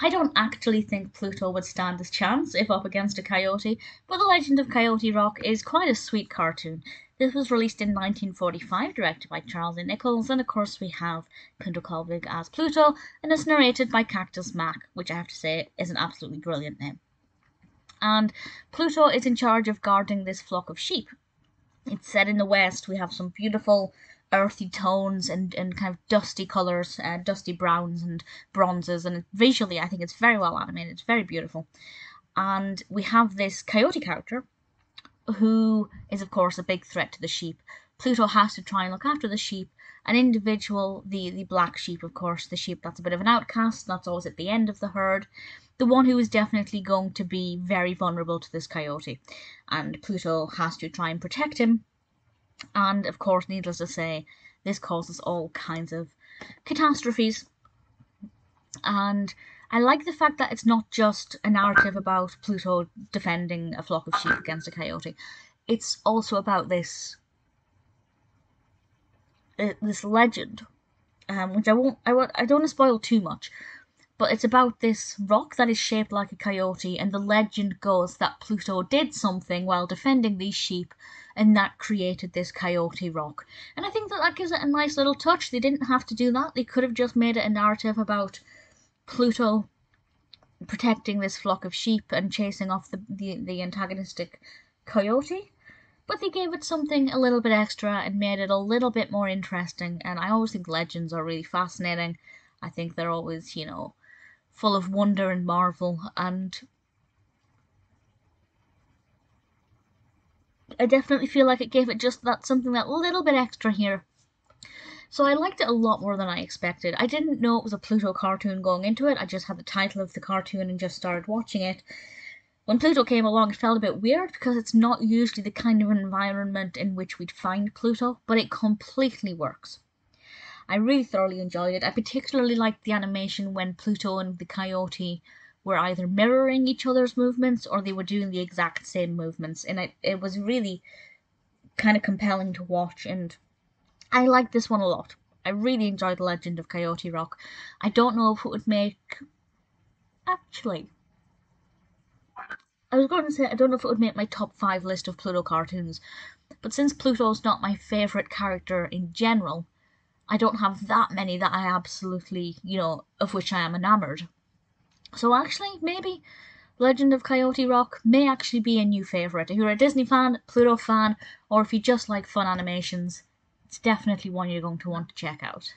I don't actually think Pluto would stand a chance if up against a coyote, but The Legend of Coyote Rock is quite a sweet cartoon. This was released in 1945, directed by Charles A. Nichols, and of course we have Pinto Colvig as Pluto, and it's narrated by Cactus Mac, which I have to say is an absolutely brilliant name. And Pluto is in charge of guarding this flock of sheep. It's set in the West. We have some beautiful earthy tones and kind of dusty colours, dusty browns and bronzes, and visually I think it's very well animated. It's very beautiful. And we have this coyote character who is, of course, a big threat to the sheep. Pluto has to try and look after the sheep. An individual, the black sheep, of course, the sheep that's a bit of an outcast, that's always at the end of the herd, the one who is definitely going to be very vulnerable to this coyote. And Pluto has to try and protect him. And, of course, needless to say, this causes all kinds of catastrophes. And I like the fact that it's not just a narrative about Pluto defending a flock of sheep against a coyote. It's also about this legend, which I don't want to spoil too much, but it's about this rock that is shaped like a coyote, and the legend goes that Pluto did something while defending these sheep, and that created this coyote rock. And I think that gives it a nice little touch. They didn't have to do that. They could have just made it a narrative about Pluto protecting this flock of sheep and chasing off the antagonistic coyote. But they gave it something a little bit extra and made it a little bit more interesting. And I always think legends are really fascinating. I think they're always, full of wonder and marvel. And I definitely feel like it gave it just something that little bit extra here. So I liked it a lot more than I expected. I didn't know it was a Pluto cartoon going into it. I just had the title of the cartoon and just started watching it. When Pluto came along, it felt a bit weird because it's not usually the kind of environment in which we'd find Pluto, but it completely works. I really thoroughly enjoyed it. I particularly liked the animation when Pluto and the coyote were either mirroring each other's movements or they were doing the exact same movements, and it was really kind of compelling to watch, and I liked this one a lot. I really enjoyed The Legend of Coyote Rock. I don't know if it would make... Actually, I was going to say, I don't know if it would make my top 5 list of Pluto cartoons, but since Pluto's not my favourite character in general, I don't have that many that I absolutely, of which I am enamoured. So actually, maybe Legend of Coyote Rock may actually be a new favourite. If you're a Disney fan, Pluto fan, or if you just like fun animations, it's definitely one you're going to want to check out.